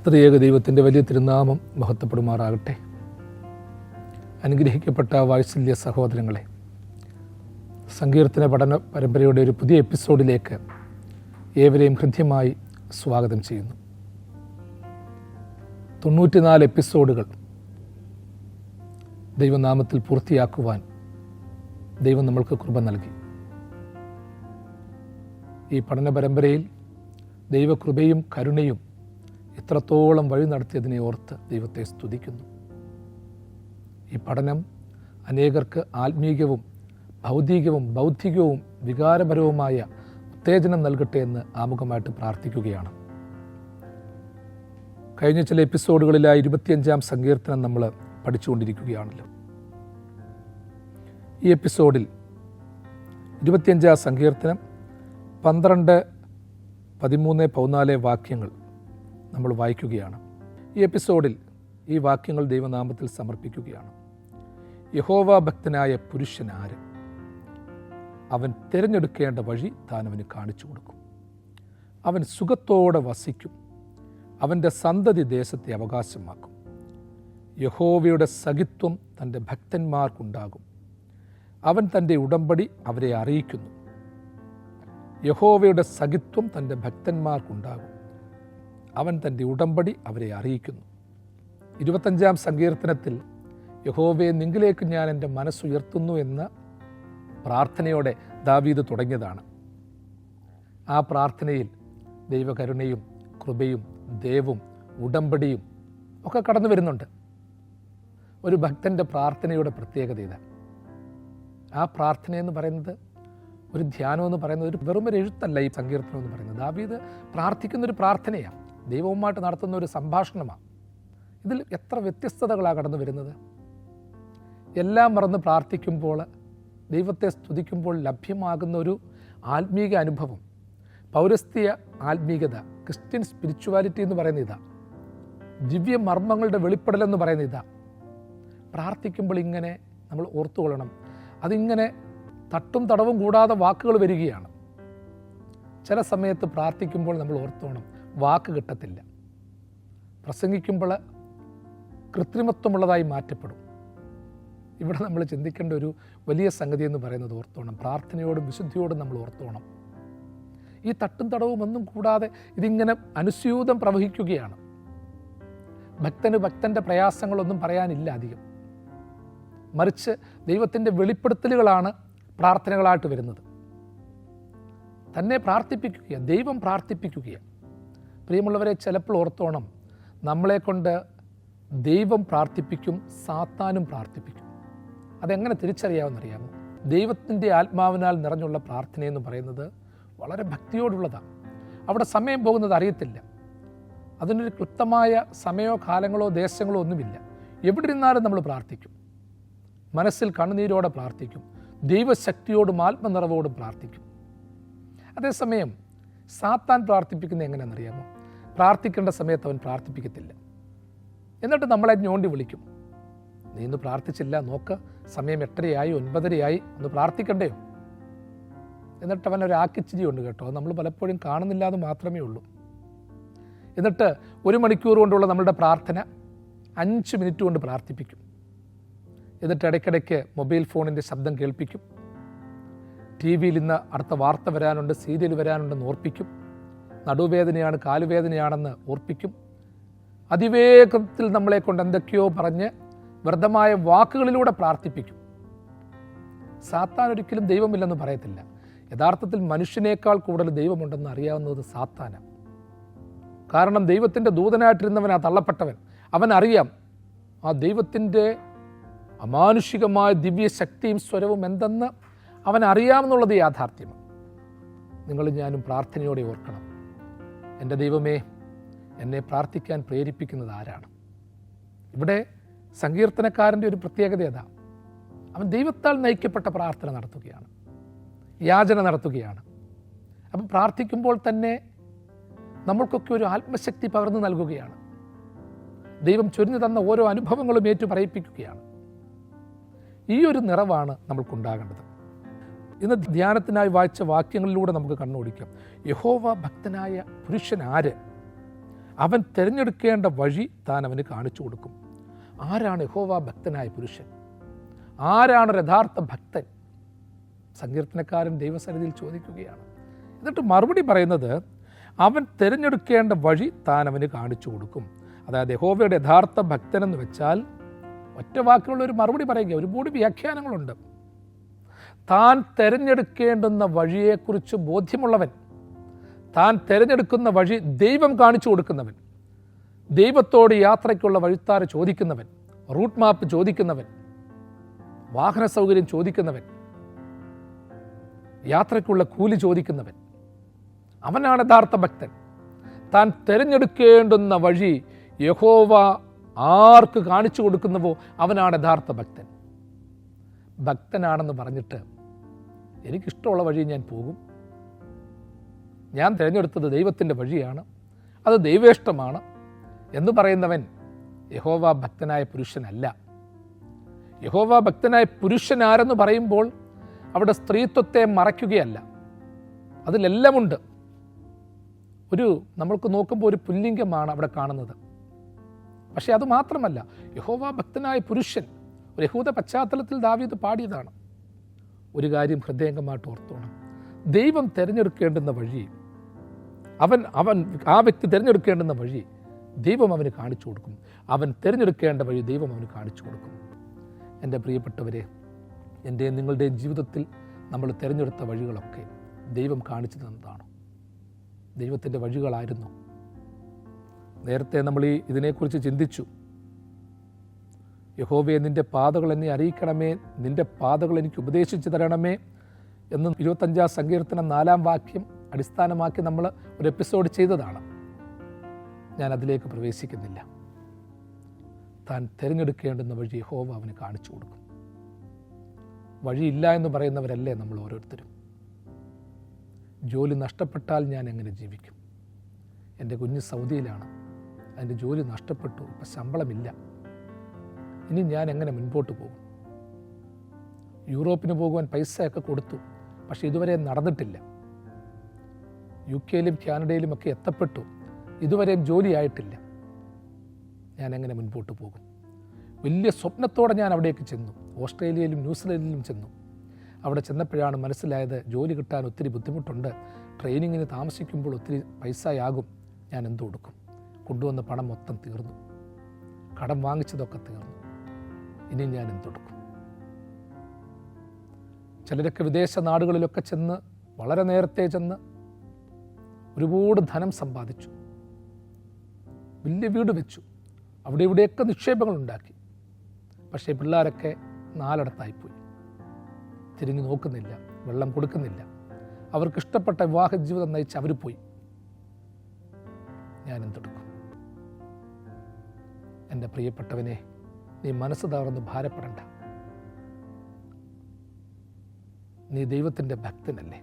ത്രിയേക ദൈവത്തിൻ്റെ വലിയ തിരുനാമം മഹത്വപ്പെടുമാറാകട്ടെ. അനുഗ്രഹിക്കപ്പെട്ട വാത്സല്യ സഹോദരങ്ങളെ, സങ്കീർത്തന പഠന പരമ്പരയുടെ ഒരു പുതിയ എപ്പിസോഡിലേക്ക് ഏവരെയും ഹൃദ്യമായി സ്വാഗതം ചെയ്യുന്നു. 94 എപ്പിസോഡുകൾ ദൈവനാമത്തിൽ പൂർത്തിയാക്കുവാൻ ദൈവം നമ്മൾക്ക് കൃപ നൽകി. ഈ പഠന പരമ്പരയിൽ ദൈവകൃപയും കരുണയും ഇത്രത്തോളം വഴി നടത്തിയതിനെ ഓർത്ത് ദൈവത്തെ സ്തുതിക്കുന്നു. ഈ പഠനം അനേകർക്ക് ആത്മീയവും ഭൗതികവും ബൗദ്ധികവും വികാരപരവുമായ ഉത്തേജനം നൽകട്ടെ എന്ന് ആമുഖമായിട്ട് പ്രാർത്ഥിക്കുകയാണ്. കഴിഞ്ഞ ചില എപ്പിസോഡുകളിലായി 25-ാം സങ്കീർത്തനം നമ്മൾ പഠിച്ചുകൊണ്ടിരിക്കുകയാണല്ലോ. ഈ എപ്പിസോഡിൽ 25-ാം സങ്കീർത്തനം 12, 13, 14 വാക്യങ്ങൾ നമ്മൾ വായിക്കുകയാണ്. ഈ എപ്പിസോഡിൽ ഈ വാക്യങ്ങൾ ദൈവനാമത്തിൽ സമർപ്പിക്കുകയാണ്. യഹോവ ഭക്തനായ പുരുഷൻ ആര്? അവൻ തിരഞ്ഞെടുക്കേണ്ട വഴി താൻ അവന് കാണിച്ചു കൊടുക്കും. അവൻ സുഖത്തോടെ വസിക്കും. അവൻ്റെ സന്തതി ദേശത്തെ അവകാശമാക്കും. യഹോവയുടെ സഖിത്വം തൻ്റെ ഭക്തന്മാർക്കുണ്ടാകും. അവൻ തൻ്റെ ഉടമ്പടി അവരെ അറിയിക്കുന്നു. യഹോവയുടെ സഖിത്വം തൻ്റെ ഭക്തന്മാർക്കുണ്ടാകും. അവൻ തൻ്റെ ഉടമ്പടി അവരെ അറിയിക്കുന്നു. 25-ാം സങ്കീർത്തനത്തിൽ യഹോവയെ നിങ്കിലേക്ക് ഞാൻ എൻ്റെ മനസ്സുയർത്തുന്നു എന്ന പ്രാർത്ഥനയോടെ ദാവീദ് തുടങ്ങിയതാണ്. ആ പ്രാർത്ഥനയിൽ ദൈവകരുണയും കൃപയും ദയവും ഉടമ്പടിയും ഒക്കെ കടന്നു വരുന്നുണ്ട്. ഒരു ഭക്തൻ്റെ പ്രാർത്ഥനയുടെ പ്രത്യേകത ഇതാണ്. ആ പ്രാർത്ഥനയെന്ന് പറയുന്നത്, ഒരു ധ്യാനം എന്ന് പറയുന്നത് വെറും ഒരു എഴുത്തല്ല. ഈ സങ്കീർത്തനം എന്ന് പറയുന്നത് ദാവീദ് പ്രാർത്ഥിക്കുന്നൊരു പ്രാർത്ഥനയാണ്, ദൈവവുമായിട്ട് നടത്തുന്ന ഒരു സംഭാഷണമാണ്. ഇതിൽ എത്ര വ്യത്യസ്തതകളാണ് കടന്നു വരുന്നത്. എല്ലാം മറന്ന് പ്രാർത്ഥിക്കുമ്പോൾ, ദൈവത്തെ സ്തുതിക്കുമ്പോൾ ലഭ്യമാകുന്ന ഒരു ആത്മീക അനുഭവം, പൗരസ്ത്യ ആത്മീകത, ക്രിസ്ത്യൻ സ്പിരിച്വാലിറ്റി എന്ന് പറയുന്ന ഇതാ. ദിവ്യ മർമ്മങ്ങളുടെ വെളിപ്പെടലെന്ന് പറയുന്ന ഇതാ. പ്രാർത്ഥിക്കുമ്പോൾ ഇങ്ങനെ നമ്മൾ ഓർത്തുകൊള്ളണം. അതിങ്ങനെ തട്ടും തടവും കൂടാതെ വാക്കുകൾ വരികയാണ്. ചില സമയത്ത് പ്രാർത്ഥിക്കുമ്പോൾ നമ്മൾ ഓർത്തോണം, വാക്ക് കിട്ടത്തില്ല. പ്രസംഗിക്കുമ്പോൾ കൃത്രിമത്വമുള്ളതായി മാറ്റപ്പെടും. ഇവിടെ നമ്മൾ ചിന്തിക്കേണ്ട ഒരു വലിയ സംഗതി എന്ന് പറയുന്നത് ഓർത്തോണം, പ്രാർത്ഥനയോടും വിശുദ്ധിയോടും നമ്മൾ ഓർത്തോണം. ഈ തട്ടും തടവും ഒന്നും കൂടാതെ ഇതിങ്ങനെ അനുസ്യൂതം പ്രവഹിക്കുകയാണ്. ഭക്തൻ്റെ പ്രയാസങ്ങളൊന്നും പറയാനില്ല അധികം. മറിച്ച് ദൈവത്തിൻ്റെ വെളിപ്പെടുത്തലുകളാണ് പ്രാർത്ഥനകളായിട്ട് വരുന്നത്. തന്നെ പ്രാർത്ഥിപ്പിക്കുകയാണ്, ദൈവം പ്രാർത്ഥിപ്പിക്കുകയാണ്. പ്രിയമുള്ളവരെ, ചിലപ്പോൾ ഓർത്തോണം, നമ്മളെ കൊണ്ട് ദൈവം പ്രാർത്ഥിപ്പിക്കും, സാത്താനും പ്രാർത്ഥിപ്പിക്കും. അതെങ്ങനെ തിരിച്ചറിയാമെന്നറിയാമോ? ദൈവത്തിൻ്റെ ആത്മാവിനാൽ നിറഞ്ഞുള്ള പ്രാർത്ഥനയെന്ന് പറയുന്നത് വളരെ ഭക്തിയോടുള്ളതാണ്. അവിടെ സമയം പോകുന്നത് അറിയത്തില്ല. അതിനൊരു കൃത്യമായ സമയമോ കാലങ്ങളോ ദേശങ്ങളോ ഒന്നുമില്ല. എവിടെ ഇരുന്നാലും നമ്മൾ പ്രാർത്ഥിക്കും. മനസ്സിൽ കണ്ണുനീരോടെ പ്രാർത്ഥിക്കും. ദൈവശക്തിയോടും ആത്മനിറവോടും പ്രാർത്ഥിക്കും. അതേസമയം സാത്താൻ പ്രാർത്ഥിപ്പിക്കുന്നത് എങ്ങനെയാണെന്നറിയാമോ? പ്രാർത്ഥിക്കേണ്ട സമയത്ത് അവൻ പ്രാർത്ഥിപ്പിക്കത്തില്ല. എന്നിട്ട് നമ്മളെ ഞോണ്ടി വിളിക്കും. നീ ഇന്ന് പ്രാർത്ഥിച്ചില്ല, നോക്ക്, സമയം 8:30 9:30 ഒന്ന് പ്രാർത്ഥിക്കണ്ടയോ? എന്നിട്ട് അവൻ ഒരു ആക്കിച്ചിരി ഉണ്ട് കേട്ടോ. അത് നമ്മൾ പലപ്പോഴും കാണുന്നില്ല എന്ന് മാത്രമേ ഉള്ളൂ. എന്നിട്ട് 1 മണിക്കൂർ കൊണ്ടുള്ള നമ്മളുടെ പ്രാർത്ഥന 5 മിനിറ്റ് കൊണ്ട് പ്രാർത്ഥിപ്പിക്കും. എന്നിട്ട് ഇടയ്ക്കിടയ്ക്ക് മൊബൈൽ ഫോണിൻ്റെ ശബ്ദം കേൾപ്പിക്കും. TV-യിൽ ഇന്ന് അടുത്ത വാർത്ത വരാനുണ്ട്, സീരിയൽ വരാനുണ്ടെന്ന് ഓർപ്പിക്കും. നടുവേദനയാണ്, കാലുവേദനയാണെന്ന് ഓർപ്പിക്കും. അതിവേഗത്തിൽ നമ്മളെ കൊണ്ട് എന്തൊക്കെയോ പറഞ്ഞ് വ്യർത്ഥമായ വാക്കുകളിലൂടെ പ്രാർത്ഥിപ്പിക്കും. സാത്താൻ ഒരിക്കലും ദൈവമില്ലെന്ന് പറയത്തില്ല. യഥാർത്ഥത്തിൽ മനുഷ്യനേക്കാൾ കൂടുതൽ ദൈവമുണ്ടെന്ന് അറിയാവുന്നത് സാത്താനാണ്. കാരണം ദൈവത്തിൻ്റെ ദൂതനായിട്ടിരുന്നവൻ, ആ തള്ളപ്പെട്ടവൻ, അവൻ അറിയാം ആ ദൈവത്തിൻ്റെ അമാനുഷികമായ ദിവ്യശക്തിയും സ്വരവും എന്തെന്ന് അവൻ അറിയാമെന്നുള്ളത് യാഥാർത്ഥ്യമാണ്. നിങ്ങളും ഞാനും പ്രാർത്ഥനയോടെ ഓർക്കണം, എൻ്റെ ദൈവമേ, എന്നെ പ്രാർത്ഥിക്കാൻ പ്രേരിപ്പിക്കുന്നത് ആരാണ്? ഇവിടെ സങ്കീർത്തനക്കാരൻ്റെ ഒരു പ്രത്യേകത അതാ. അവൻ ദൈവത്താൽ നയിക്കപ്പെട്ട പ്രാർത്ഥന നടത്തുകയാണ്, യാചന നടത്തുകയാണ്. അപ്പം പ്രാർത്ഥിക്കുമ്പോൾ തന്നെ നമ്മൾക്കൊക്കെ ഒരു ആത്മശക്തി പകർന്നു നൽകുകയാണ്. ദൈവം ചൊരിഞ്ഞു തന്ന ഓരോ അനുഭവങ്ങളും ഏറ്റു പറയിപ്പിക്കുകയാണ്. ഈ ഒരു നിറവാണ് നമ്മൾക്കുണ്ടാകേണ്ടത്. ഇന്ന് ധ്യാനത്തിനായി വായിച്ച വാക്യങ്ങളിലൂടെ നമുക്ക് കണ്ണോടിക്കാം. യഹോവ ഭക്തനായ പുരുഷൻ ആര്? അവൻ തിരഞ്ഞെടുക്കേണ്ട വഴി താൻ അവന് കാണിച്ചു കൊടുക്കും. ആരാണ് യഹോവ ഭക്തനായ പുരുഷൻ? ആരാണ് ഒരു യഥാർത്ഥ ഭക്തൻ? സങ്കീർത്തനക്കാരൻ ദൈവസന്നിധിയിൽ ചോദിക്കുകയാണ്. എന്നിട്ട് മറുപടി പറയുന്നത്, അവൻ തിരഞ്ഞെടുക്കേണ്ട വഴി താൻ അവന് കാണിച്ചു കൊടുക്കും. അതായത് യഹോവയുടെ യഥാർത്ഥ ഭക്തനെന്ന് വെച്ചാൽ ഒറ്റ വാക്കിലുള്ള ഒരു മറുപടി പറയുക. ഒരുപാട് വ്യാഖ്യാനങ്ങളുണ്ട്. താൻ തിരഞ്ഞെടുക്കേണ്ടുന്ന വഴിയെക്കുറിച്ച് ബോധ്യമുള്ളവൻ, താൻ തിരഞ്ഞെടുക്കുന്ന വഴി ദൈവം കാണിച്ചു കൊടുക്കുന്നവൻ, ദൈവത്തോട് യാത്രയ്ക്കുള്ള വഴിത്താര ചോദിക്കുന്നവൻ, റൂട്ട് മാപ്പ് ചോദിക്കുന്നവൻ, വാഹന സൗകര്യം ചോദിക്കുന്നവൻ, യാത്രയ്ക്കുള്ള കൂലി ചോദിക്കുന്നവൻ, അവനാണ് യഥാർത്ഥ ഭക്തൻ. താൻ തിരഞ്ഞെടുക്കേണ്ടുന്ന വഴി യഹോവ ആർക്ക് കാണിച്ചു കൊടുക്കുന്നുവോ അവനാണ് യഥാർത്ഥ ഭക്തൻ. ഭക്തനാണെന്ന് പറഞ്ഞിട്ട് എനിക്കിഷ്ടമുള്ള വഴി ഞാൻ പോകും, ഞാൻ തിരഞ്ഞെടുത്തത് ദൈവത്തിൻ്റെ വഴിയാണ്, അത് ദൈവേഷ്ടമാണ് എന്ന് പറയുന്നവൻ യഹോവ ഭക്തനായ പുരുഷനല്ല. യഹോവ ഭക്തനായ പുരുഷൻ ആരെന്ന് പറയുമ്പോൾ അവിടെ സ്ത്രീത്വത്തെ മറയ്ക്കുകയല്ല, അതിലെല്ലാമുണ്ട്. നമ്മൾക്ക് നോക്കുമ്പോൾ ഒരു പുല്ലിംഗമാണ് അവിടെ കാണുന്നത്. പക്ഷേ അത് മാത്രമല്ല, യഹോവ ഭക്തനായ പുരുഷൻ ഒരു യഹൂദ പശ്ചാത്തലത്തിൽ ദാവീദ് പാടിയതാണ്. ഒരു കാര്യം ഹൃദയംഗമായിട്ട് ഓർത്തോണം, ദൈവം തിരഞ്ഞെടുക്കേണ്ടുന്ന വഴി, ആ വ്യക്തി തിരഞ്ഞെടുക്കേണ്ടുന്ന വഴി ദൈവം അവന് കാണിച്ചു കൊടുക്കും. അവൻ തിരഞ്ഞെടുക്കേണ്ട വഴി ദൈവം അവന് കാണിച്ചു കൊടുക്കും. എൻ്റെ പ്രിയപ്പെട്ടവരെ, എൻ്റെയും നിങ്ങളുടെയും ജീവിതത്തിൽ നമ്മൾ തിരഞ്ഞെടുത്ത വഴികളൊക്കെ ദൈവം കാണിച്ചു തന്നതാണ്. ദൈവത്തിൻ്റെ വഴികളായിരുന്നു. നേരത്തെ നമ്മൾ ഇതിനെക്കുറിച്ച് ചിന്തിച്ചു. യഹോവയെ നിൻ്റെ പാതകൾ എന്നെ അറിയിക്കണമേ, നിൻ്റെ പാതകൾ എനിക്ക് ഉപദേശിച്ചു തരണമേ എന്ന് 25-ാം സങ്കീർത്തനം 4-ാം വാക്യം അടിസ്ഥാനമാക്കി നമ്മൾ ഒരു എപ്പിസോഡ് ചെയ്തതാണ്. ഞാൻ അതിലേക്ക് പ്രവേശിക്കുന്നില്ല. താൻ തിരഞ്ഞെടുക്കേണ്ടുന്ന വഴി യഹോവ അവന് കാണിച്ചു കൊടുക്കും. വഴിയില്ല എന്ന് പറയുന്നവരല്ലേ നമ്മൾ ഓരോരുത്തരും. ജോലി നഷ്ടപ്പെട്ടാൽ ഞാൻ എങ്ങനെ ജീവിക്കും? എൻ്റെ കുഞ്ഞ് സൗദിയിലാണ്, അതിൻ്റെ ജോലി നഷ്ടപ്പെട്ടു, ഇപ്പം ശമ്പളമില്ല, ഇനി ഞാൻ എങ്ങനെ മുൻപോട്ട് പോകും? യൂറോപ്പിന് പോകുവാൻ പൈസയൊക്കെ കൊടുത്തു, പക്ഷെ ഇതുവരെ നടന്നിട്ടില്ല. UK-യിലും കാനഡയിലും ഒക്കെ എത്തപ്പെട്ടു, ഇതുവരെയും ജോലിയായിട്ടില്ല. ഞാൻ എങ്ങനെ മുൻപോട്ട് പോകും? വലിയ സ്വപ്നത്തോടെ ഞാൻ അവിടേക്ക് ചെന്നു. ഓസ്ട്രേലിയയിലും ന്യൂസിലൻഡിലും ചെന്നു. അവിടെ ചെന്നപ്പോഴാണ് മനസ്സിലായത് ജോലി കിട്ടാൻ ഒത്തിരി ബുദ്ധിമുട്ടുണ്ട്, ട്രെയിനിങ്ങിന് താമസിക്കുമ്പോൾ ഒത്തിരി പൈസയാകും, ഞാൻ എന്ത് കൊടുക്കും? കൊണ്ടുവന്ന പണം മൊത്തം തീർന്നു, കടം വാങ്ങിച്ചതൊക്കെ തീർന്നു, ഇനി ഞാൻ എന്തെടുക്കും? ചിലരൊക്കെ വിദേശ നാടുകളിലൊക്കെ ചെന്ന് വളരെ നേരത്തെ ചെന്ന് ഒരുപാട് ധനം സമ്പാദിച്ചു, വലിയ വീട് വെച്ചു, അവിടെ ഇവിടെയൊക്കെ നിക്ഷേപങ്ങൾ ഉണ്ടാക്കി. പക്ഷേ പിള്ളേരൊക്കെ നാലിടത്തായിപ്പോയി, തിരിഞ്ഞു നോക്കുന്നില്ല, വെള്ളം കൊടുക്കുന്നില്ല, അവർക്കിഷ്ടപ്പെട്ട വിവാഹ ജീവിതം നയിച്ച് അവർ പോയി. ഞാൻ എന്തെടുക്കും? എൻ്റെ പ്രിയപ്പെട്ടവനെ, നീ മനസ്സ് തകർന്ന് ഭാരപ്പെടണ്ട. നീ ദൈവത്തിൻ്റെ ഭക്തനല്ലേ?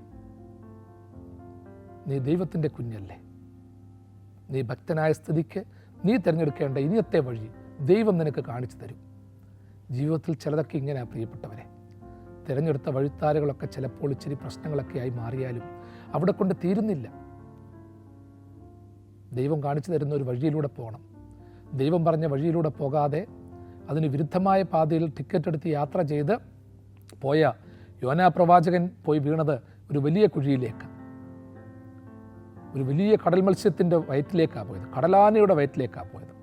നീ ദൈവത്തിൻ്റെ കുഞ്ഞല്ലേ? നീ ഭക്തനായ സ്ഥിതിക്ക് നീ തിരഞ്ഞെടുക്കേണ്ട ഇനിയത്തെ വഴി ദൈവം നിനക്ക് കാണിച്ചു തരും. ജീവിതത്തിൽ ചിലതൊക്കെ ഇങ്ങനെയാണ് പ്രിയപ്പെട്ടവരെ. തിരഞ്ഞെടുത്ത വഴിത്താരകളൊക്കെ ചിലപ്പോൾ ഇച്ചിരി പ്രശ്നങ്ങളൊക്കെ ആയി മാറിയാലും അവിടെ കൊണ്ട് തീരുന്നില്ല. ദൈവം കാണിച്ചു തരുന്ന ഒരു വഴിയിലൂടെ പോകണം. ദൈവം പറഞ്ഞ വഴിയിലൂടെ പോകാതെ അതിന് വിരുദ്ധമായ പാതയിൽ ടിക്കറ്റ് എടുത്ത് യാത്ര ചെയ്ത് പോയ യോനാ പ്രവാചകൻ പോയി വീണത് ഒരു വലിയ കുഴിയിലേക്ക്, ഒരു വലിയ കടൽ മത്സ്യത്തിൻ്റെ വയറ്റിലേക്കാണ് പോയത്, കടലാനയുടെ വയറ്റിലേക്കാണ് പോയത്.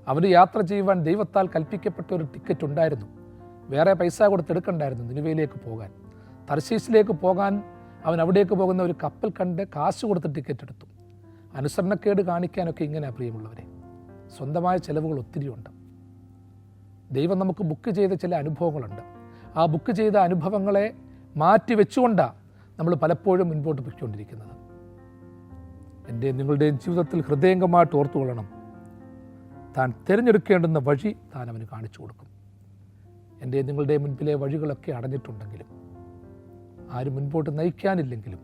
അവന് യാത്ര ചെയ്യുവാൻ ദൈവത്താൽ കൽപ്പിക്കപ്പെട്ട ഒരു ടിക്കറ്റ് ഉണ്ടായിരുന്നു. വേറെ പൈസ കൊടുത്തെടുക്കണ്ടായിരുന്നു നിനിവയിലേക്ക് പോകാൻ. തർശീസിലേക്ക് പോകാൻ അവൻ അവിടേക്ക് പോകുന്ന ഒരു കപ്പൽ കണ്ട് കാശ് കൊടുത്ത് ടിക്കറ്റ് എടുത്തു. അനുസരണക്കേട് കാണിക്കാനൊക്കെ ഇങ്ങനെ പ്രിയമുള്ളവരെ, സ്വന്തമായ ചിലവുകൾ ഒത്തിരിയുണ്ട്. ദൈവം നമുക്ക് ബുക്ക് ചെയ്ത ചില അനുഭവങ്ങളുണ്ട്. ആ ബുക്ക് ചെയ്ത അനുഭവങ്ങളെ മാറ്റി വെച്ചുകൊണ്ടാണ് നമ്മൾ പലപ്പോഴും മുൻപോട്ട് പോയിക്കൊണ്ടിരിക്കുന്നത്. എൻ്റെ നിങ്ങളുടെയും ജീവിതത്തിൽ ഹൃദയംഗമായിട്ട് ഓർത്തുകൊള്ളണം, താൻ തിരഞ്ഞെടുക്കേണ്ടുന്ന വഴി താൻ അവന് കാണിച്ചു കൊടുക്കും. എൻ്റെ നിങ്ങളുടെ മുൻപിലെ വഴികളൊക്കെ അടഞ്ഞിട്ടുണ്ടെങ്കിലും, ആരും മുൻപോട്ട് നയിക്കാനില്ലെങ്കിലും,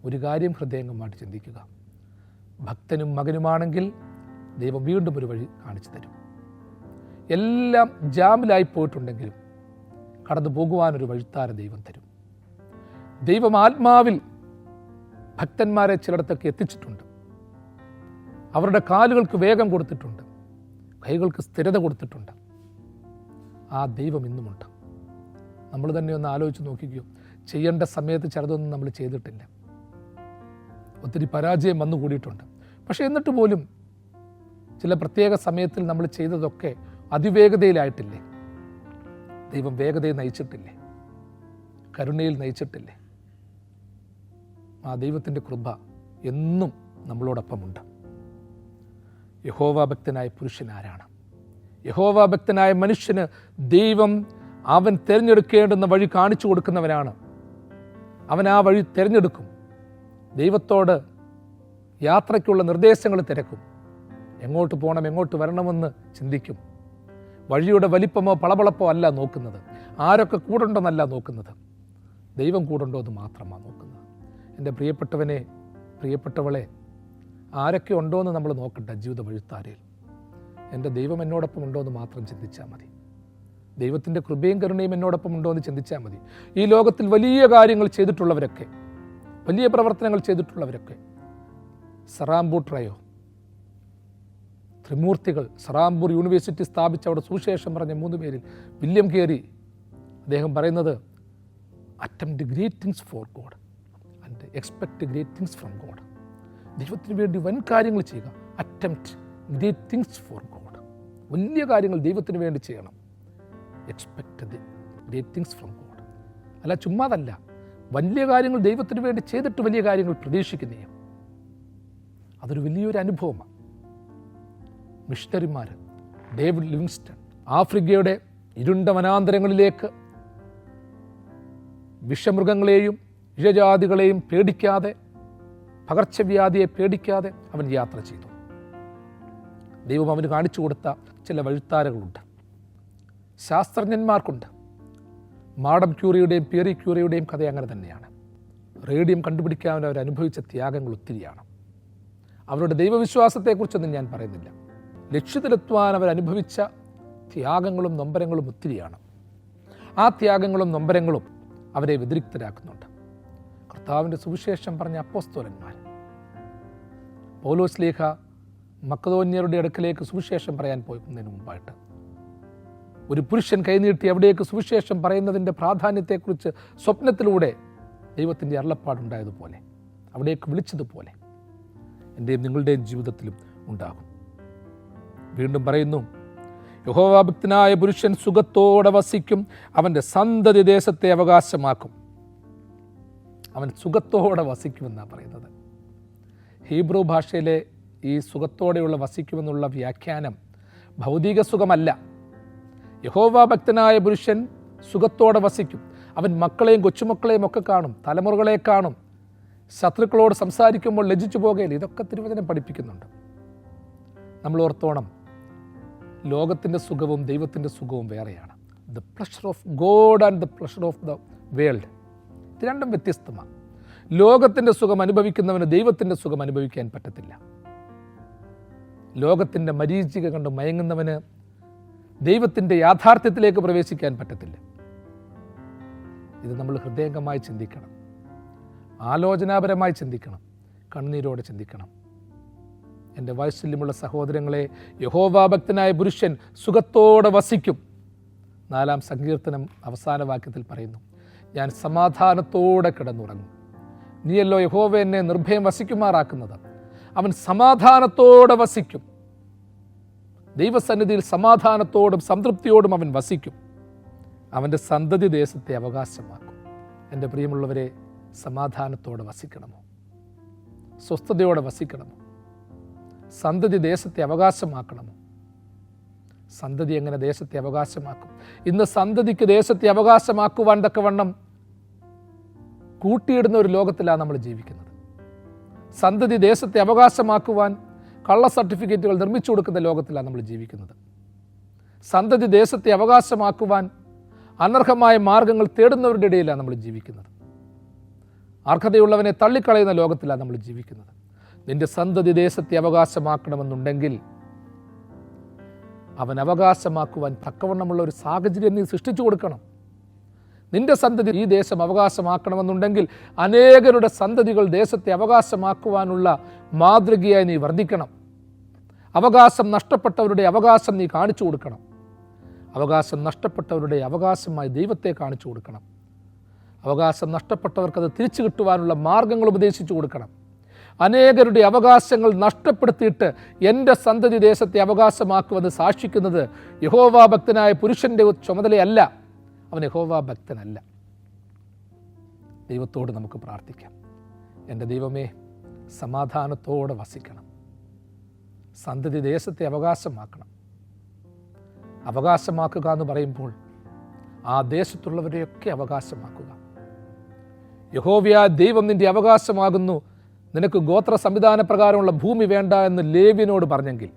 ഒരു കാര്യം ഹൃദയംഗമായിട്ട് ചിന്തിക്കുക. ഭക്തനും മകനുമാണെങ്കിൽ ദൈവം വീണ്ടും ഒരു വഴി കാണിച്ചു തരും. എല്ലാം ജാമിലായി പോയിട്ടുണ്ടെങ്കിലും കടന്നു പോകുവാനൊരു വഴിത്താര ദൈവം തരും. ദൈവം ആത്മാവിൽ ഭക്തന്മാരെ ചിലയിടത്തൊക്കെ എത്തിച്ചിട്ടുണ്ട്. അവരുടെ കാലുകൾക്ക് വേഗം കൊടുത്തിട്ടുണ്ട്, കൈകൾക്ക് സ്ഥിരത കൊടുത്തിട്ടുണ്ട്. ആ ദൈവം ഇന്നുമുണ്ട്. നമ്മൾ തന്നെ ഒന്ന് ആലോചിച്ച് നോക്കിക്കോ. ചെയ്യേണ്ട സമയത്ത് ചിലതൊന്നും നമ്മൾ ചെയ്തിട്ടില്ല. ഒത്തിരി പരാജയം വന്നുകൂടിയിട്ടുണ്ട്. പക്ഷേ എന്നിട്ട് പോലും ചില പ്രത്യേക സമയത്തിൽ നമ്മൾ ചെയ്തതൊക്കെ അതിവേഗതയിലായിട്ടില്ലേ? ദൈവം വേഗതയിൽ നയിച്ചിട്ടില്ലേ? കരുണയിൽ നയിച്ചിട്ടില്ലേ? ആ ദൈവത്തിൻ്റെ കൃപ എന്നും നമ്മളോടൊപ്പമുണ്ട്. യഹോവാഭക്തനായ പുരുഷൻ ആരാണ്? യഹോവാഭക്തനായ മനുഷ്യന് ദൈവം അവൻ തിരഞ്ഞെടുക്കേണ്ടുന്ന വഴി കാണിച്ചു കൊടുക്കുന്നവനാണ്. അവൻ ആ വഴി തിരഞ്ഞെടുക്കും. ദൈവത്തോട് യാത്രയ്ക്കുള്ള നിർദ്ദേശങ്ങൾ തിരക്കും. എങ്ങോട്ട് പോകണം, എങ്ങോട്ട് വരണമെന്ന് ചിന്തിക്കും. വഴിയുടെ വലിപ്പമോ പളപളപ്പോ അല്ല നോക്കുന്നത്. ആരൊക്കെ കൂടുണ്ടെന്നല്ല നോക്കുന്നത്. ദൈവം കൂടുണ്ടോ എന്ന് മാത്രമാണ് നോക്കുന്നത്. എൻ്റെ പ്രിയപ്പെട്ടവനെ, പ്രിയപ്പെട്ടവളെ, ആരൊക്കെ ഉണ്ടോ എന്ന് നമ്മൾ നോക്കണ്ട ജീവിത വഴിത്താരയിൽ. എൻ്റെ ദൈവം എന്നോടൊപ്പം ഉണ്ടോ എന്ന് മാത്രം ചിന്തിച്ചാൽ മതി. ദൈവത്തിൻ്റെ കൃപയും കരുണയും എന്നോടൊപ്പം ഉണ്ടോ എന്ന് ചിന്തിച്ചാൽ മതി. ഈ ലോകത്തിൽ വലിയ കാര്യങ്ങൾ ചെയ്തിട്ടുള്ളവരൊക്കെ, വലിയ പ്രവർത്തനങ്ങൾ ചെയ്തിട്ടുള്ളവരൊക്കെ, സറാംപൂർ ട്രയോ, ത്രിമൂർത്തികൾ, സറാംപൂർ യൂണിവേഴ്സിറ്റി സ്ഥാപിച്ച അവിടെ സുവിശേഷം പറഞ്ഞ 3 പേരിൽ വില്യം കേരി, അദ്ദേഹം പറയുന്നത് attempt great things for God and expect great things from God. ദൈവത്തിന് വേണ്ടി വൻ കാര്യങ്ങൾ ചെയ്യുക. Attempt great things for God. വലിയ കാര്യങ്ങൾ ദൈവത്തിന് വേണ്ടി ചെയ്യണം. Expect great things from God. അല്ല, ചുമ്മാതല്ല, വലിയ കാര്യങ്ങൾ ദൈവത്തിന് വേണ്ടി ചെയ്തിട്ട് വലിയ കാര്യങ്ങൾ പ്രതീക്ഷിക്കുന്നേ. അതൊരു വലിയൊരു അനുഭവമാണ്. മിഷണറിമാർ, ഡേവിഡ് ലിവിങ്സ്റ്റൺ, ആഫ്രിക്കയുടെ ഇരുണ്ട വനാന്തരങ്ങളിലേക്ക് വിഷമൃഗങ്ങളെയും ഇഴജാതികളെയും പേടിക്കാതെ, പകർച്ചവ്യാധിയെ പേടിക്കാതെ അവൻ യാത്ര ചെയ്തു. ദൈവം അവന് കാണിച്ചു കൊടുത്ത ചില വഴിത്താരകളുണ്ട്. ശാസ്ത്രജ്ഞന്മാർക്കുണ്ട്. മാഡം ക്യൂറിയുടെയും പിയറി ക്യൂറിയുടെയും കഥ അങ്ങനെ തന്നെയാണ്. റേഡിയം കണ്ടുപിടിക്കാൻ അവർ അനുഭവിച്ച ത്യാഗങ്ങൾ ഒത്തിരിയാണ്. അവരുടെ ദൈവവിശ്വാസത്തെക്കുറിച്ചൊന്നും ഞാൻ പറയുന്നില്ല. ലക്ഷ്യത്തിലെത്തുവാൻ അവരനുഭവിച്ച ത്യാഗങ്ങളും നൊമ്പരങ്ങളും ഒത്തിരിയാണ്. ആ ത്യാഗങ്ങളും നൊമ്പരങ്ങളും അവരെ വ്യതിരിക്തരാക്കുന്നുണ്ട്. കർത്താവിൻ്റെ സുവിശേഷം പറഞ്ഞ അപ്പോസ്തലന്മാർ, പൗലോസ് ലീഹ മക്കദോന്യരുടെ അടുക്കലേക്ക് സുവിശേഷം പറയാൻ പോകുന്നതിന് മുമ്പായിട്ട് ഒരു പുരുഷൻ കൈനീട്ടി അവിടേക്ക് സുവിശേഷം പറയുന്നതിൻ്റെ പ്രാധാന്യത്തെക്കുറിച്ച് സ്വപ്നത്തിലൂടെ ദൈവത്തിൻ്റെ അരുളപ്പാടുണ്ടായതുപോലെ, അവിടേക്ക് വിളിച്ചതുപോലെ എൻ്റെയും നിങ്ങളുടെയും ജീവിതത്തിലും ഉണ്ടാകും. വീണ്ടും പറയുന്നു, യഹോവാഭക്തനായ പുരുഷൻ സുഖത്തോടെ വസിക്കും, അവൻ്റെ സന്തതി ദേശത്തെ അവകാശമാക്കും. അവൻ സുഖത്തോടെ വസിക്കുമെന്നാണ് പറയുന്നത്. ഹീബ്രു ഭാഷയിലെ ഈ സുഖത്തോടെയുള്ള വസിക്കുമെന്നുള്ള വ്യാഖ്യാനം ഭൗതിക സുഖമല്ല. യഹോവാഭക്തനായ പുരുഷൻ സുഖത്തോടെ വസിക്കും. അവൻ മക്കളെയും കൊച്ചുമക്കളെയും ഒക്കെ കാണും, തലമുറകളെ കാണും. ശത്രുക്കളോട് സംസാരിക്കുമ്പോൾ ലജ്ജിച്ചു പോകയില്ല. ഇതൊക്കെ തിരുവചനം പഠിപ്പിക്കുന്നുണ്ട്. നമ്മൾ ഓർത്തോണം, ലോകത്തിൻ്റെ സുഖവും ദൈവത്തിൻ്റെ സുഖവും വേറെയാണ്. The pleasure of God and the pleasure of the world, ഇത് രണ്ടും വ്യത്യസ്തമാണ്. ലോകത്തിൻ്റെ സുഖം അനുഭവിക്കുന്നവന് ദൈവത്തിൻ്റെ സുഖം അനുഭവിക്കാൻ പറ്റത്തില്ല. ലോകത്തിൻ്റെ മരീചിക കണ്ട് മയങ്ങുന്നവന് ദൈവത്തിൻ്റെ യാഥാർത്ഥ്യത്തിലേക്ക് പ്രവേശിക്കാൻ പറ്റത്തില്ല. ഇത് നമ്മൾ ഹൃദയംഗമായി ചിന്തിക്കണം, ആലോചനാപരമായി ചിന്തിക്കണം, കണ്ണീരോടെ ചിന്തിക്കണം. എൻ്റെ വാത്സല്യമുള്ള സഹോദരങ്ങളെ, യഹോവാഭക്തനായ പുരുഷൻ സുഖത്തോടെ വസിക്കും. 4-ാം സങ്കീർത്തനം അവസാന വാക്യത്തിൽ പറയുന്നു, ഞാൻ സമാധാനത്തോടെ കിടന്നുറങ്ങും. നീയല്ലോ യഹോവ എന്നെ നിർഭയം വസിക്കുമാറാക്കുന്നത്. അവൻ സമാധാനത്തോടെ വസിക്കും. ദൈവസന്നിധിയിൽ സമാധാനത്തോടും സംതൃപ്തിയോടും അവൻ വസിക്കും. അവൻ്റെ സന്തതി ദേശത്തെ അവകാശമാക്കും. എൻ്റെ പ്രിയമുള്ളവരെ, സമാധാനത്തോടെ വസിക്കണമോ? സ്വസ്ഥതയോടെ വസിക്കണമോ? സന്തതി ദേശത്തെ അവകാശമാക്കണമോ? സന്തതി എങ്ങനെ ദേശത്തെ അവകാശമാക്കും? ഇന്ന് സന്തതിക്ക് ദേശത്തെ അവകാശമാക്കുവാൻ തക്കവണ്ണം കൂട്ടിയിടുന്ന ഒരു ലോകത്തിലാണ് നമ്മൾ ജീവിക്കുന്നത്. സന്തതി ദേശത്തെ അവകാശമാക്കുവാൻ കള്ള സർട്ടിഫിക്കറ്റുകൾ നിർമ്മിച്ചു കൊടുക്കുന്ന ലോകത്തിലാണ് നമ്മൾ ജീവിക്കുന്നത്. സന്തതി ദേശത്തെ അവകാശമാക്കുവാൻ അനർഹമായ മാർഗങ്ങൾ തേടുന്നവരുടെ ഇടയിലാണ് നമ്മൾ ജീവിക്കുന്നത്. അർഹതയുള്ളവനെ തള്ളിക്കളയുന്ന ലോകത്തിലാണ് നമ്മൾ ജീവിക്കുന്നത്. നിന്റെ സന്തതി ദേശത്തെ അവകാശമാക്കണമെന്നുണ്ടെങ്കിൽ അവൻ അവകാശമാക്കുവാൻ തക്കവണ്ണമുള്ള ഒരു സാഹചര്യം നീ സൃഷ്ടിച്ചു കൊടുക്കണം. നിന്റെ സന്തതി ഈ ദേശം അവകാശമാക്കണമെന്നുണ്ടെങ്കിൽ അനേകരുടെ സന്തതികൾ ദേശത്തെ അവകാശമാക്കുവാനുള്ള മാതൃകയായി നീ വർദ്ധിക്കണം. അവകാശം നഷ്ടപ്പെട്ടവരുടെ അവകാശം നീ കാണിച്ചു കൊടുക്കണം. അവകാശം നഷ്ടപ്പെട്ടവരുടെ അവകാശമായി ദൈവത്തെ കാണിച്ചു കൊടുക്കണം. അവകാശം നഷ്ടപ്പെട്ടവർക്കത് തിരിച്ചു കിട്ടുവാനുള്ള മാർഗങ്ങൾ ഉപദേശിച്ചു കൊടുക്കണം. അനേകരുടെ അവകാശങ്ങൾ നഷ്ടപ്പെടുത്തിയിട്ട് എൻ്റെ സന്തതി ദേശത്തെ അവകാശമാക്കുമെന്ന് സാക്ഷിക്കുന്നത് യഹോവ ഭക്തനായ പുരുഷൻ്റെ ചുമതലയല്ല. അവൻ യഹോവ ഭക്തനല്ല. ദൈവത്തോട് നമുക്ക് പ്രാർത്ഥിക്കാം. എൻ്റെ ദൈവമേ, സമാധാനത്തോടെ വസിക്കണം. സന്തതി ദേശത്തെ അവകാശമാക്കണം. അവകാശമാക്കുക എന്ന് പറയുമ്പോൾ ആ ദേശത്തുള്ളവരെയൊക്കെ അവകാശമാക്കുക. യഹോവയായ ദൈവം നിൻ്റെ അവകാശമാകുന്നു, നിനക്ക് ഗോത്ര സംവിധാന പ്രകാരമുള്ള ഭൂമി വേണ്ട എന്ന് ലേവ്യനോട് പറഞ്ഞെങ്കിൽ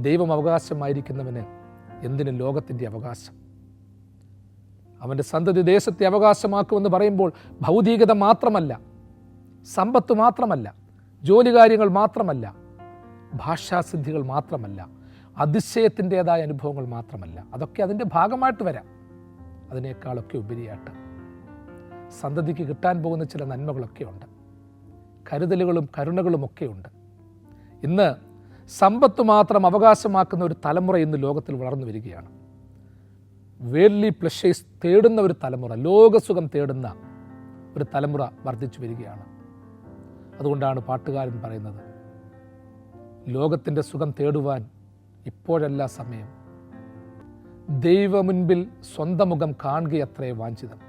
ദൈവം അവകാശമായിരിക്കുന്നവന് എന്തിന് ലോകത്തിൻ്റെ അവകാശം? അവൻ്റെ സന്തതി ദേശത്തെ അവകാശമാക്കുമെന്ന് പറയുമ്പോൾ ഭൗതികത മാത്രമല്ല, സമ്പത്ത് മാത്രമല്ല, ജോലി കാര്യങ്ങൾ മാത്രമല്ല, ഭാഷാസിദ്ധികൾ മാത്രമല്ല, അതിശയത്തിൻ്റെതായ അനുഭവങ്ങൾ മാത്രമല്ല. അതൊക്കെ അതിൻ്റെ ഭാഗമായിട്ട് വരാം. അതിനേക്കാളൊക്കെ ഉപരിയായിട്ട് സന്തതിക്ക് കിട്ടാൻ പോകുന്ന ചില നന്മകളൊക്കെ ഉണ്ട്, കരുതലുകളും കരുണകളുമൊക്കെ ഉണ്ട്. ഇന്ന് സമ്പത്ത് മാത്രം അവകാശമാക്കുന്ന ഒരു തലമുറ ഇന്ന് ലോകത്തിൽ വളർന്നു വരികയാണ്. വേൾഡ്ലി പ്ലഷേഴ്സ് തേടുന്ന ഒരു തലമുറ, ലോകസുഖം തേടുന്ന ഒരു തലമുറ വർദ്ധിച്ചു വരികയാണ്. അതുകൊണ്ടാണ് പാട്ടുകാരൻ പറയുന്നത്, ലോകത്തിൻ്റെ സുഖം തേടുവാൻ ഇപ്പോഴല്ല സമയം, ദൈവമുൻപിൽ സ്വന്തം മുഖം കാണുകയത്രേ വാഞ്ചിതം.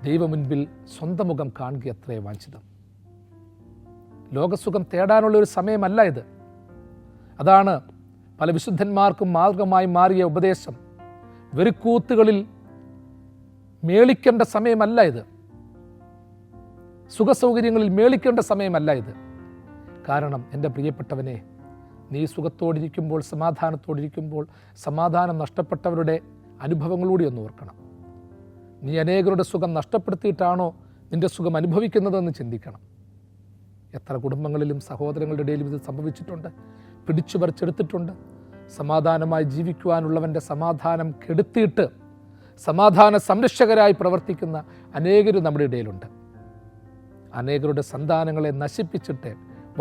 ദൈവമുൻപിൽ സ്വന്തം മുഖം കാണുകയത്രേ വാഞ്ചിതം. ലോകസുഖം തേടാനുള്ള ഒരു സമയമല്ല ഇത്. അതാണ് പല വിശുദ്ധന്മാർക്കും മാർഗമായി മാറിയ ഉപദേശം. വെറുക്കൂത്തുകളിൽ മേളിക്കേണ്ട സമയമല്ല ഇത്. സുഖസൗകര്യങ്ങളിൽ മേളിക്കേണ്ട സമയമല്ല ഇത്. കാരണം എൻ്റെ പ്രിയപ്പെട്ടവനെ, നീ സുഖത്തോടിരിക്കുമ്പോൾ, സമാധാനത്തോടിരിക്കുമ്പോൾ, സമാധാനം നഷ്ടപ്പെട്ടവരുടെ അനുഭവങ്ങളൂടെ ഒന്ന് ഓർക്കണം. നീ അനേകരുടെ സുഖം നഷ്ടപ്പെടുത്തിയിട്ടാണോ നിൻ്റെ സുഖം അനുഭവിക്കുന്നതെന്ന് ചിന്തിക്കണം. എത്ര കുടുംബങ്ങളിലും സഹോദരങ്ങളുടെ ഇടയിലും ഇത് സംഭവിച്ചിട്ടുണ്ട്, പിടിച്ചു പറിച്ചെടുത്തിട്ടുണ്ട്. സമാധാനമായി ജീവിക്കുവാനുള്ളവൻ്റെ സമാധാനം കെടുത്തിയിട്ട് സമാധാന സംരക്ഷകരായി പ്രവർത്തിക്കുന്ന അനേകരും നമ്മുടെ ഇടയിലുണ്ട്. അനേകരുടെ സന്താനങ്ങളെ നശിപ്പിച്ചിട്ട്,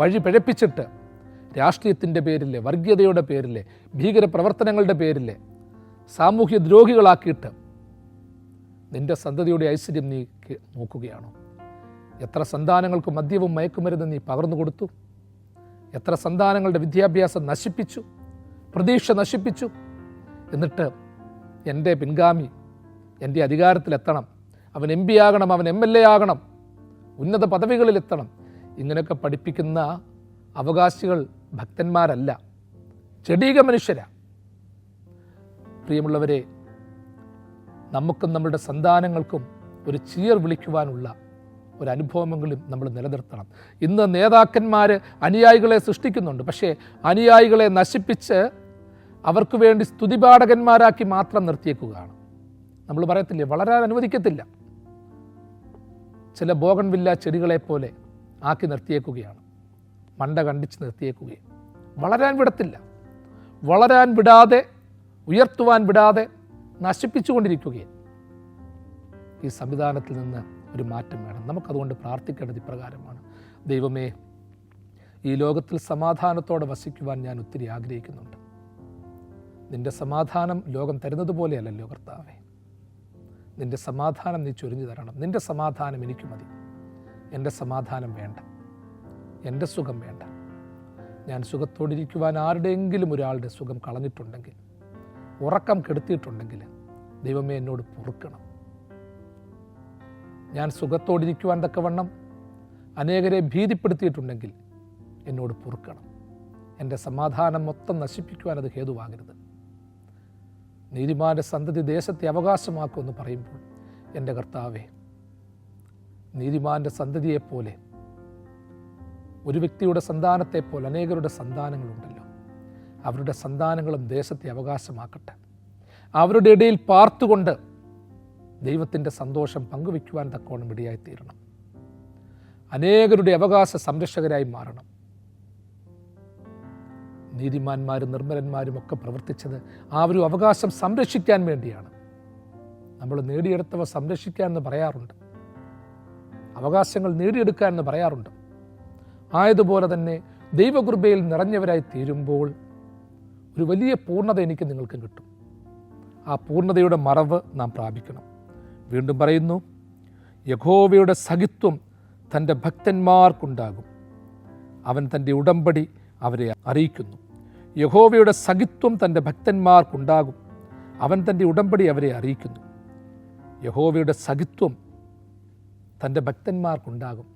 വഴി പിഴപ്പിച്ചിട്ട്, രാഷ്ട്രീയത്തിൻ്റെ പേരിൽ, വർഗീയതയുടെ പേരിൽ, ഭീകരപ്രവർത്തനങ്ങളുടെ പേരിൽ സാമൂഹ്യ ദ്രോഹികളാക്കിയിട്ട് നിൻ്റെ സന്തതിയുടെ ഐശ്വര്യം നീ നോക്കുകയാണോ? എത്ര സന്താനങ്ങൾക്ക് മദ്യവും മയക്കുമരുന്ന് നീ പകർന്നു കൊടുത്തു? എത്ര സന്താനങ്ങളുടെ വിദ്യാഭ്യാസം നശിപ്പിച്ചു, പ്രതീക്ഷ നശിപ്പിച്ചു? എന്നിട്ട് എൻ്റെ പിൻഗാമി എൻ്റെ അധികാരത്തിലെത്തണം, അവൻ MP ആകണം, അവൻ MLA ആകണം, ഉന്നത പദവികളിലെത്തണം, ഇങ്ങനെയൊക്കെ പഠിപ്പിക്കുന്ന അവകാശികൾ ഭക്തന്മാരല്ല, ജഡീക മനുഷ്യരാ. പ്രിയമുള്ളവരെ, നമുക്കും നമ്മളുടെ സന്താനങ്ങൾക്കും ഒരു ചീർ വിളിക്കുവാനുള്ള ഒരു അനുഭവമെങ്കിലും നമ്മൾ നിലനിർത്തണം. ഇന്ന് നേതാക്കന്മാർ അനുയായികളെ സൃഷ്ടിക്കുന്നുണ്ട്, പക്ഷേ അനുയായികളെ നശിപ്പിച്ച് അവർക്ക് വേണ്ടി സ്തുതിപാഠകന്മാരാക്കി മാത്രം നിർത്തിയേക്കുകയാണ്. നമ്മൾ പറയത്തില്ലേ, വളരാൻ അനുവദിക്കത്തില്ല. ചില ബോഗൺവില്ല ചെടികളെ പോലെ ആക്കി നിർത്തിയേക്കുകയാണ്, മണ്ട കണ്ടിച്ച് നിർത്തിയേക്കുകയും വളരാൻ വിടത്തില്ല. വളരാൻ വിടാതെ, ഉയർത്തുവാൻ വിടാതെ നശിപ്പിച്ചുകൊണ്ടിരിക്കുകയും. ഈ സംവിധാനത്തിൽ നിന്ന് ഒരു മാറ്റം വേണം. നമുക്കതുകൊണ്ട് പ്രാർത്ഥിക്കേണ്ടത് ഇപ്രകാരമാണ്: ദൈവമേ, ഈ ലോകത്തിൽ സമാധാനത്തോടെ വസിക്കുവാൻ ഞാൻ ഒത്തിരി ആഗ്രഹിക്കുന്നുണ്ട്. നിൻ്റെ സമാധാനം ലോകം തരുന്നത് പോലെയല്ലല്ലോ കർത്താവേ. നിൻ്റെ സമാധാനം നീ ചൊരിഞ്ഞു തരണം. നിൻ്റെ സമാധാനം എനിക്ക് മതി. എൻ്റെ സമാധാനം വേണ്ട, എൻ്റെ സുഖം വേണ്ട. ഞാൻ സുഖത്തോടിരിക്കുവാൻ ആരുടെയെങ്കിലും ഒരാളുടെ സുഖം കളഞ്ഞിട്ടുണ്ടെങ്കിൽ, ഉറക്കം കെടുത്തിയിട്ടുണ്ടെങ്കിൽ, ദൈവമേ എന്നോട് പൊറുക്കണം. ഞാൻ സുഖത്തോടിരിക്കുവാൻ തക്കവണ്ണം അനേകരെ ഭീതിപ്പെടുത്തിയിട്ടുണ്ടെങ്കിൽ എന്നോട് പൊറുക്കണം. എൻ്റെ സമാധാനം മൊത്തം നശിപ്പിക്കുവാൻ അത് ഹേതുവാകരുത്. നീതിമാന്റെ സന്തതി ദേശത്തെ അവകാശമാക്കുമെന്ന് പറയുമ്പോൾ, എൻ്റെ കർത്താവേ, നീതിമാന്റെ സന്തതിയെപ്പോലെ, ഒരു വ്യക്തിയുടെ സന്താനത്തെപ്പോലെ അനേകരുടെ സന്താനങ്ങളുണ്ടല്ലോ, അവരുടെ സന്താനങ്ങളും ദേശത്തെ അവകാശമാക്കട്ടെ. അവരുടെ ഇടയിൽ പാർത്തുകൊണ്ട് ദൈവത്തിൻ്റെ സന്തോഷം പങ്കുവയ്ക്കുവാൻ തക്കോണം ഇടയായിത്തീരണം. അനേകരുടെ അവകാശ സംരക്ഷകരായി മാറണം. നീതിമാന്മാരും നിർമ്മലന്മാരും ഒക്കെ പ്രവർത്തിച്ചത് ആ ഒരു അവകാശം സംരക്ഷിക്കാൻ വേണ്ടിയാണ്. നമ്മൾ നേടിയെടുത്തവ സംരക്ഷിക്കാൻ എന്ന് പറയാറുണ്ട്, അവകാശങ്ങൾ നേടിയെടുക്കാൻ എന്ന് പറയാറുണ്ട്. ആയതുപോലെ തന്നെ ദൈവകൃപയിൽ നിറഞ്ഞവരായി തീരുമ്പോൾ ഒരു വലിയ പൂർണ്ണത എനിക്ക് നിങ്ങൾക്കും കിട്ടും. ആ പൂർണ്ണതയുടെ മറവ് നാം പ്രാപിക്കണം. വീണ്ടും പറയുന്നു, യഹോവയുടെ സഖിത്വം തൻ്റെ ഭക്തന്മാർക്കുണ്ടാകും, അവൻ തൻ്റെ ഉടമ്പടി അവരെ അറിയിക്കുന്നു. യഹോവയുടെ സഖിത്വം തൻ്റെ ഭക്തന്മാർക്കുണ്ടാകും, അവൻ തൻ്റെ ഉടമ്പടി അവരെ അറിയിക്കുന്നു. യഹോവയുടെ സഖിത്വം തൻ്റെ ഭക്തന്മാർക്കുണ്ടാകും.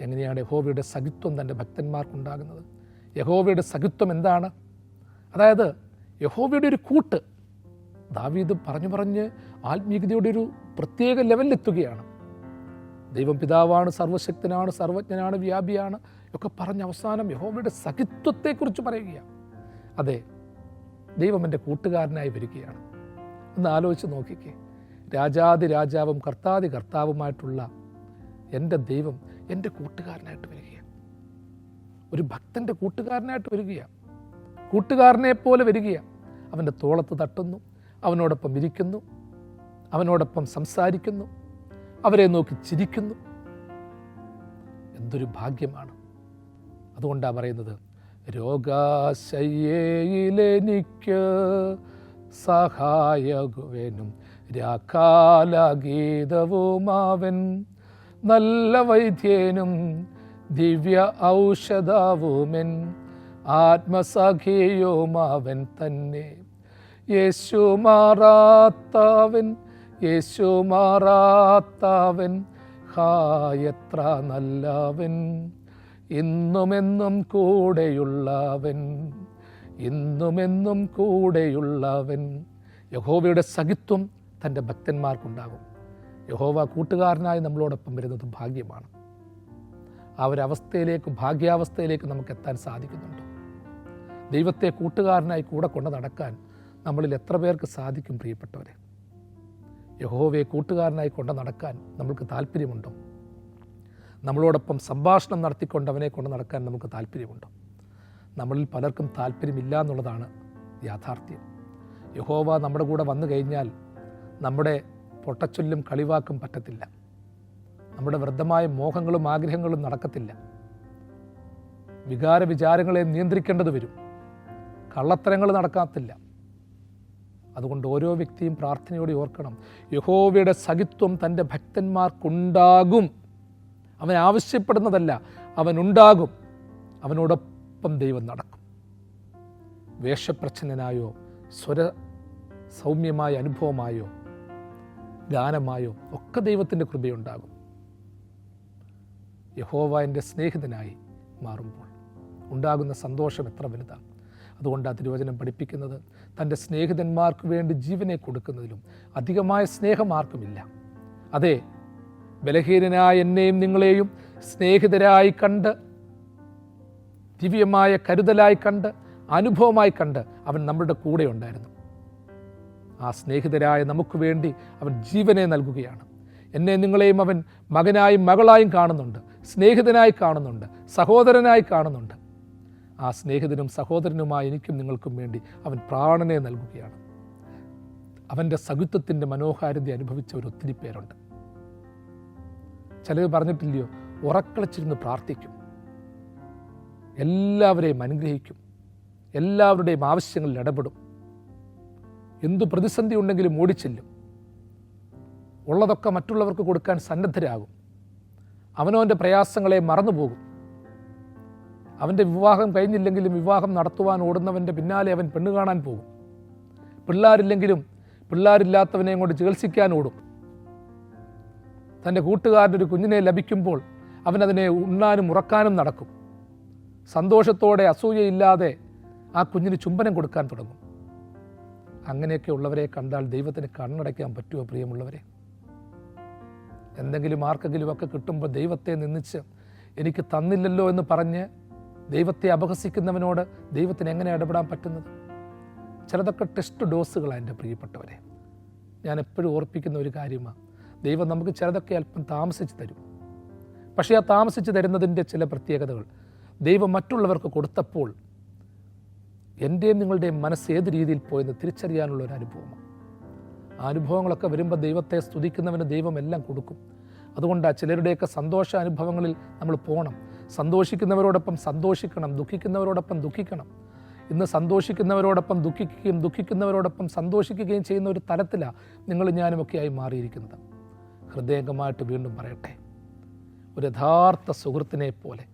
എങ്ങനെയാണ് യഹോവയുടെ സഖിത്വം തൻ്റെ ഭക്തന്മാർക്കുണ്ടാകുന്നത്? യഹോവയുടെ സഖിത്വം എന്താണ്? അതായത് യഹോവയുടെ ഒരു കൂട്ട്. ദാവീദ് പറഞ്ഞ് ആത്മീയതയുടെ ഒരു പ്രത്യേക ലെവലിലെത്തുകയാണ്. ദൈവം പിതാവാണ്, സർവശക്തനാണ്, സർവജ്ഞനാണ്, വ്യാപിയാണ് ഒക്കെ പറഞ്ഞ അവസാനം യഹോവയുടെ സഖിത്വത്തെക്കുറിച്ച് പറയുകയാണ്. അതെ, ദൈവം എൻ്റെ കൂട്ടുകാരനായി വരികയാണ്. ഒന്ന് ആലോചിച്ച് നോക്കിക്കേ. രാജാതി രാജാവും കർത്താതി കർത്താവുമായിട്ടുള്ള എൻ്റെ ദൈവം എൻ്റെ കൂട്ടുകാരനായിട്ട് വരികയാണ്. ഒരു ഭക്തൻ്റെ കൂട്ടുകാരനായിട്ട് വരികയാണ്. കൂട്ടുകാരനെ പോലെ വരികയാണ്. അവൻ്റെ തോളത്ത് തട്ടുന്നു, അവനോടൊപ്പം ഇരിക്കുന്നു, അവനോടൊപ്പം സംസാരിക്കുന്നു, അവരെ നോക്കി ചിരിക്കുന്നു. എന്തൊരു ഭാഗ്യമാണ്! അതുകൊണ്ടാണ് പറയുന്നത്, രോഗാശയ്യയിലെനിക്ക് സഹായകനും രാക്കാലഗീതവുമാവൻ, നല്ല വൈദ്യനും ദിവ്യ ഔഷധവുമെൻ, ആത്മസഖിയുമാവൻ തന്നെ. യേശു മാറാത്തവൻ, യേശു മാറാത്തവൻ, എത്ര നല്ലവൻ, ഇന്നുമെന്നും കൂടെയുള്ളവൻ, ഇന്നുമെന്നും കൂടെയുള്ളവൻ. യഹോവയുടെ സഖിത്വം തൻ്റെ ഭക്തന്മാർക്കുണ്ടാകും. യഹോവ കൂട്ടുകാരനായി നമ്മളോടൊപ്പം വരുന്നത് ഭാഗ്യമാണ്. ആ ഒരവസ്ഥയിലേക്ക്, ഭാഗ്യാവസ്ഥയിലേക്ക് നമുക്ക് എത്താൻ സാധിക്കുന്നുണ്ടോ? ദൈവത്തെ കൂട്ടുകാരനായി കൂടെ കൊണ്ട് നടക്കാൻ നമ്മളിൽ എത്ര പേർക്ക് സാധിക്കും? പ്രിയപ്പെട്ടവരെ, യഹോവയെ കൂട്ടുകാരനായി കൊണ്ട് നടക്കാൻ നമ്മൾക്ക് താല്പര്യമുണ്ടോ? നമ്മളോടൊപ്പം സംഭാഷണം നടത്തിക്കൊണ്ട് അവനെ കൊണ്ട് നടക്കാൻ നമുക്ക് താല്പര്യമുണ്ടോ? നമ്മളിൽ പലർക്കും താല്പര്യമില്ല എന്നുള്ളതാണ് യാഥാർത്ഥ്യം. യഹോവ നമ്മുടെ കൂടെ വന്നു കഴിഞ്ഞാൽ നമ്മുടെ പൊട്ടച്ചൊല്ലും കളിവാക്കും പറ്റത്തില്ല. നമ്മുടെ വൃദ്ധമായ മോഹങ്ങളും ആഗ്രഹങ്ങളും നടക്കത്തില്ല. വികാര വിചാരങ്ങളെ നിയന്ത്രിക്കേണ്ടത് വരും. കള്ളത്തരങ്ങൾ നടക്കത്തില്ല. അതുകൊണ്ട് ഓരോ വ്യക്തിയും പ്രാർത്ഥനയോടെ ഓർക്കണം, യഹോവയുടെ സഖിത്വം തൻ്റെ ഭക്തന്മാർക്കുണ്ടാകും. അവൻ ആവശ്യപ്പെടുന്നതല്ല, അവനുണ്ടാകും. അവനോടൊപ്പം ദൈവം നടക്കും. വേഷപ്രച്ഛന്നനായോ, സ്വര സൗമ്യമായ അനുഭവമായോ, ഗാനമായോ ഒക്കെ ദൈവത്തിൻ്റെ കൃപയുണ്ടാകും. യഹോവ എൻ്റെ സ്നേഹിതനായി മാറുമ്പോൾ ഉണ്ടാകുന്ന സന്തോഷം എത്ര വലുതാണ്. അതുകൊണ്ട് ആ തിരുവചനം പഠിപ്പിക്കുന്നത്, തൻ്റെ സ്നേഹിതന്മാർക്ക് വേണ്ടി ജീവനെ കൊടുക്കുന്നതിലും അധികമായ സ്നേഹം ആർക്കുമില്ല. അതെ, ബലഹീനനായ എന്നെയും നിങ്ങളെയും സ്നേഹിതരായി കണ്ട്, ദിവ്യമായ കരുതലായി കണ്ട്, അനുഭവമായി കണ്ട് അവൻ നമ്മളുടെ കൂടെ ഉണ്ടായിരുന്നു. ആ സ്നേഹിതരായ നമുക്ക് വേണ്ടി അവൻ ജീവനെ നൽകുകയാണ്. എന്നെ നിങ്ങളെയും അവൻ മകനായും മകളായും കാണുന്നുണ്ട്, സ്നേഹിതനായി കാണുന്നുണ്ട്, സഹോദരനായി കാണുന്നുണ്ട്. ആ സ്നേഹിതനും സഹോദരനുമായി എനിക്കും നിങ്ങൾക്കും വേണ്ടി അവൻ പ്രാണനെ നൽകുകയാണ്. അവൻ്റെ സഖിത്വത്തിൻ്റെ മനോഹാരിത അനുഭവിച്ചവർ ഒത്തിരി പേരുണ്ട്. ചിലർ പറഞ്ഞിട്ടില്ലയോ, ഉറക്കളിച്ചിരുന്ന് പ്രാർത്ഥിക്കും, എല്ലാവരെയും അനുഗ്രഹിക്കും, എല്ലാവരുടെയും ആവശ്യങ്ങളിൽ ഇടപെടും, എന്തു പ്രതിസന്ധി ഉണ്ടെങ്കിലും ഓടിച്ചെല്ലും, ഉള്ളതൊക്കെ മറ്റുള്ളവർക്ക് കൊടുക്കാൻ സന്നദ്ധരാകും, അവനവൻ്റെ പ്രയാസങ്ങളെ മറന്നുപോകും. അവൻ്റെ വിവാഹം കഴിഞ്ഞില്ലെങ്കിലും വിവാഹം നടത്തുവാൻ ഓടുന്നവൻ്റെ പിന്നാലെ അവൻ പെണ്ണ് കാണാൻ പോകും. പിള്ളേരില്ലെങ്കിലും പിള്ളേരില്ലാത്തവനെയും കൊണ്ട് ചികിത്സിക്കാൻ ഓടും. തൻ്റെ കൂട്ടുകാരൻ്റെ ഒരു കുഞ്ഞിനെ ലഭിക്കുമ്പോൾ അവനതിനെ ഉണ്ണാനും ഉറക്കാനും നടക്കും. സന്തോഷത്തോടെ അസൂയയില്ലാതെ ആ കുഞ്ഞിന് ചുംബനം കൊടുക്കാൻ തുടങ്ങും. അങ്ങനെയൊക്കെ ഉള്ളവരെ കണ്ടാൽ ദൈവത്തിന് കണ്ണടയ്ക്കാൻ പറ്റുമോ പ്രിയമുള്ളവരെ? എന്തെങ്കിലും ആർക്കെങ്കിലുമൊക്കെ കിട്ടുമ്പോൾ ദൈവത്തെ നിന്ദിച്ച് എനിക്ക് തന്നില്ലല്ലോ എന്ന് പറഞ്ഞ് ദൈവത്തെ അപഹസിക്കുന്നവനോട് ദൈവത്തിന് എങ്ങനെ ഇടപെടാൻ പറ്റുന്നത്? ചിലതൊക്കെ ടെസ്റ്റ് ഡോസുകളാണ് എൻ്റെ പ്രിയപ്പെട്ടവരെ. ഞാൻ എപ്പോഴും ഓർപ്പിക്കുന്ന ഒരു കാര്യമാണ്, ദൈവം നമുക്ക് ചിലതൊക്കെ അല്പം താമസിച്ച് തരും. പക്ഷേ ആ താമസിച്ച് തരുന്നതിൻ്റെ ചില പ്രത്യേകതകൾ ദൈവം മറ്റുള്ളവർക്ക് കൊടുത്തപ്പോൾ എൻ്റെയും നിങ്ങളുടെയും മനസ്സ് ഏത് രീതിയിൽ പോയെന്ന് തിരിച്ചറിയാനുള്ള ഒരു അനുഭവമാണ്. ആ അനുഭവങ്ങളൊക്കെ വരുമ്പോൾ ദൈവത്തെ സ്തുതിക്കുന്നവന് ദൈവം എല്ലാം കൊടുക്കും. അതുകൊണ്ടാണ് ചിലരുടെയൊക്കെ സന്തോഷ അനുഭവങ്ങളിൽ നമ്മൾ പോകണം. സന്തോഷിക്കുന്നവരോടൊപ്പം സന്തോഷിക്കണം, ദുഃഖിക്കുന്നവരോടൊപ്പം ദുഃഖിക്കണം. ഇന്ന് സന്തോഷിക്കുന്നവരോടൊപ്പം ദുഃഖിക്കുകയും ദുഃഖിക്കുന്നവരോടൊപ്പം സന്തോഷിക്കുകയും ചെയ്യുന്ന ഒരു തലത്തിലാണ് നിങ്ങൾ ഞാനുമൊക്കെയായി മാറിയിരിക്കുന്നത്. ഹൃദയംഗമായിട്ട് വീണ്ടും പറയട്ടെ, ഒരു യഥാർത്ഥ സുഹൃത്തിനെ പോലെ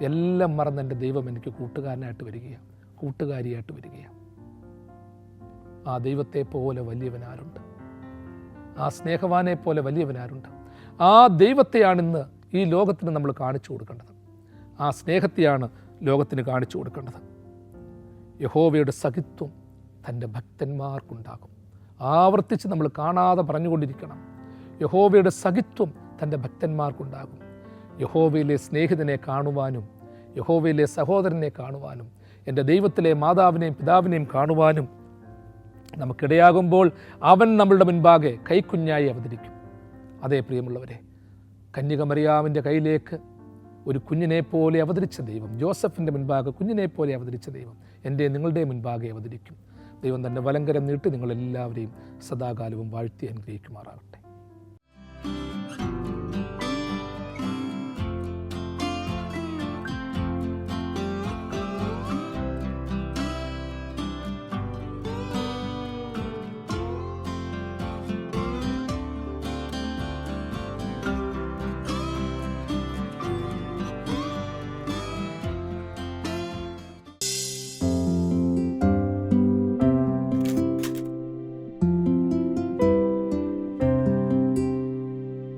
എല്ലാം മറന്ന് എൻ്റെ ദൈവം എനിക്ക് കൂട്ടുകാരനായിട്ട് വരികയാണ്, കൂട്ടുകാരിയായിട്ട് വരികയാണ്. ആ ദൈവത്തെ പോലെ വലിയവനാരുണ്ട്? ആ സ്നേഹവാനെ പോലെ വലിയവനാരുണ്ട്? ആ ദൈവത്തെയാണിന്ന് ഈ ലോകത്തിന് നമ്മൾ കാണിച്ചു കൊടുക്കേണ്ടത്. ആ സ്നേഹത്തെയാണ് ലോകത്തിന് കാണിച്ചു കൊടുക്കേണ്ടത്. യഹോവയുടെ സഖിത്വം തൻ്റെ ഭക്തന്മാർക്കുണ്ടാകും. ആവർത്തിച്ച് നമ്മൾ കാണാതെ പറഞ്ഞുകൊണ്ടിരിക്കണം. യഹോവയുടെ സഖിത്വം തൻ്റെ ഭക്തന്മാർക്കുണ്ടാകും. യഹോവയിലെ സ്നേഹിതനെ കാണുവാനും യഹോവയിലെ സഹോദരനെ കാണുവാനും എൻ്റെ ദൈവത്തിലെ മാതാവിനെയും പിതാവിനെയും കാണുവാനും നമുക്കിടയാകുമ്പോൾ അവൻ നമ്മളുടെ മുൻപാകെ കൈക്കുഞ്ഞായി അവതരിക്കും. അതേ പ്രിയമുള്ളവരെ, കന്യക മറിയാമിൻ്റെ കയ്യിലേക്ക് ഒരു കുഞ്ഞിനെ പോലെ അവതരിച്ച ദൈവം, ജോസഫിൻ്റെ മുൻപാകെ കുഞ്ഞിനെ പോലെ അവതരിച്ച ദൈവം എൻ്റെ നിങ്ങളുടെ മുൻപാകെ അവതരിക്കും. ദൈവം തൻ്റെ വലങ്കരം നീട്ടി നിങ്ങളെല്ലാവരെയും സദാകാലവും വാഴ്ത്തി അനുഗ്രഹിക്കുമാറാകട്ടെ.